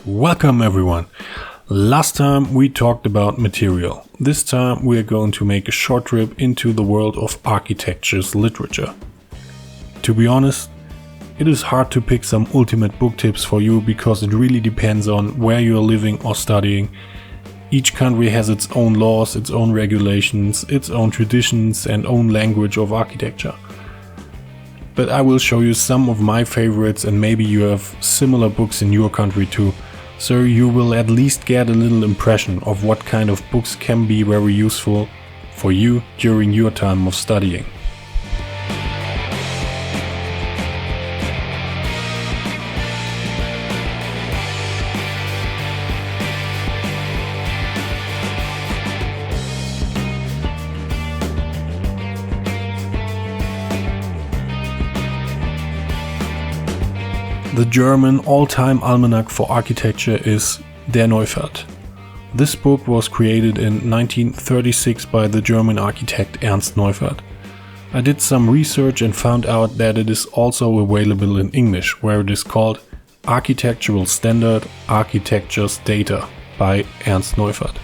Welcome everyone. Last time we talked about material. This time we are going to make a short trip into the world of architecture's literature. To be honest, it is hard to pick some ultimate book tips for you because it really depends on where you are living or studying. Each country has its own laws, its own regulations, its own traditions and own language of architecture. But I will show you some of my favorites, and maybe you have similar books in your country too. So you will at least get a little impression of what kind of books can be very useful for you during your time of studying. The German all-time almanac for architecture is Der Neufert. This book was created in 1936 by the German architect Ernst Neufert. I did some research and found out that it is also available in English, where it is called Architectural Standard Architecture's Data by Ernst Neufert.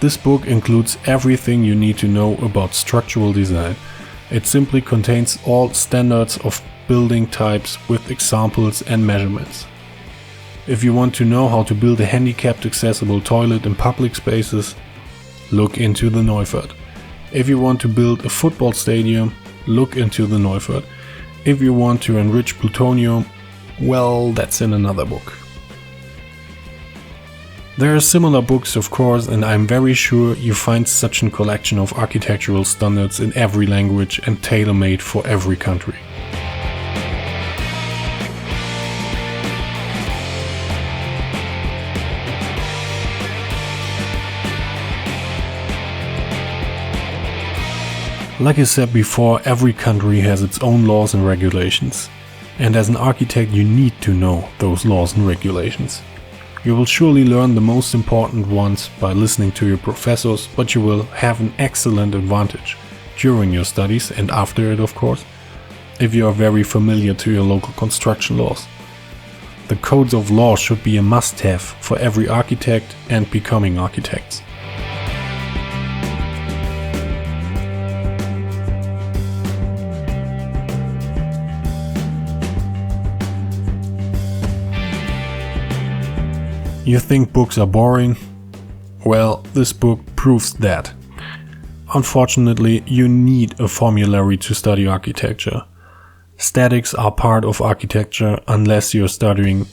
This book includes everything you need to know about structural design. It simply contains all standards of building types with examples and measurements. If you want to know how to build a handicapped accessible toilet in public spaces, look into the Neufert. If you want to build a football stadium, look into the Neufert. If you want to enrich plutonium, well, that's in another book. There are similar books, of course, and I'm very sure you find such a collection of architectural standards in every language and tailor-made for every country. Like I said before, every country has its own laws and regulations. And as an architect you need to know those laws and regulations. You will surely learn the most important ones by listening to your professors, but you will have an excellent advantage during your studies and after it, of course, if you are very familiar to your local construction laws. The codes of law should be a must-have for every architect and becoming architects. You think books are boring? Well, this book proves that. Unfortunately, you need a formulary to study architecture. Statics are part of architecture unless you're studying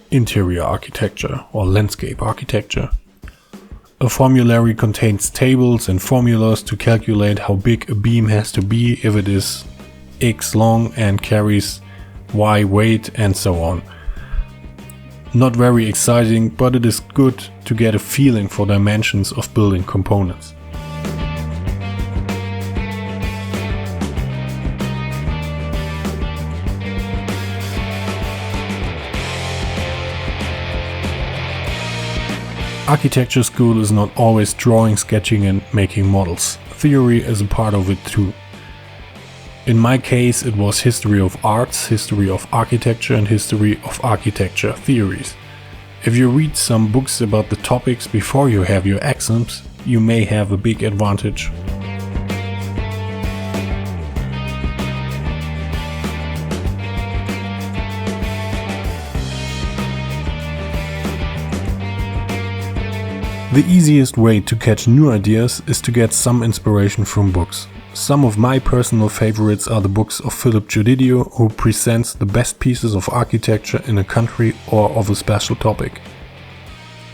interior architecture or landscape architecture. A formulary contains tables and formulas to calculate how big a beam has to be if it is X long and carries Y weight and so on. Not very exciting, but it is good to get a feeling for dimensions of building components. Architecture school is not always drawing, sketching and making models. Theory is a part of it too. In my case, it was history of arts, history of architecture and history of architecture theories. If you read some books about the topics before you have your exams, you may have a big advantage. The easiest way to catch new ideas is to get some inspiration from books. Some of my personal favorites are the books of Philip Judidio, who presents the best pieces of architecture in a country or of a special topic.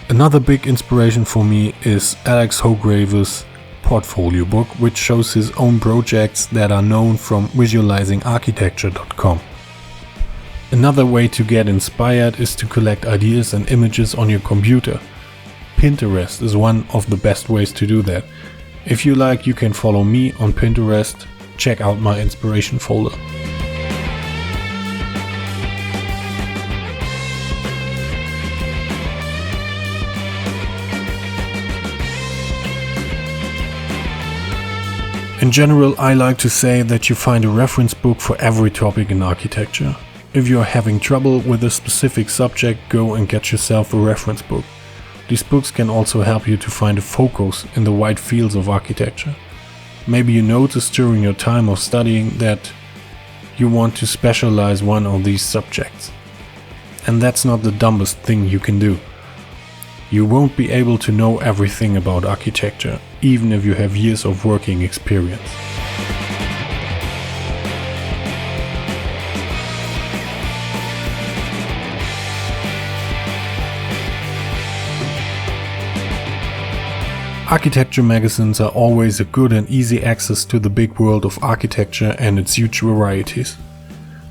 Another big inspiration for me is Alex Hograve's portfolio book, which shows his own projects that are known from visualizingarchitecture.com. Another way to get inspired is to collect ideas and images on your computer. Pinterest is one of the best ways to do that. If you like, you can follow me on Pinterest, check out my inspiration folder. In general, I like to say that you find a reference book for every topic in architecture. If you are having trouble with a specific subject, go and get yourself a reference book. These books can also help you to find a focus in the wide fields of architecture. Maybe you noticed during your time of studying that you want to specialize one of these subjects. And that's not the dumbest thing you can do. You won't be able to know everything about architecture, even if you have years of working experience. Architecture magazines are always a good and easy access to the big world of architecture and its huge varieties.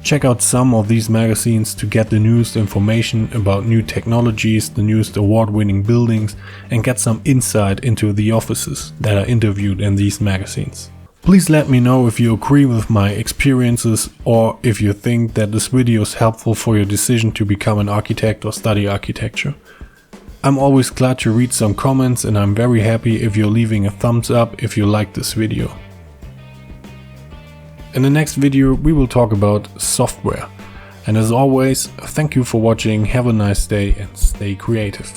Check out some of these magazines to get the newest information about new technologies, the newest award-winning buildings, and get some insight into the offices that are interviewed in these magazines. Please let me know if you agree with my experiences or if you think that this video is helpful for your decision to become an architect or study architecture. I'm always glad to read some comments, and I'm very happy if you're leaving a thumbs up if you like this video. In the next video we will talk about software. And as always, thank you for watching, have a nice day and stay creative.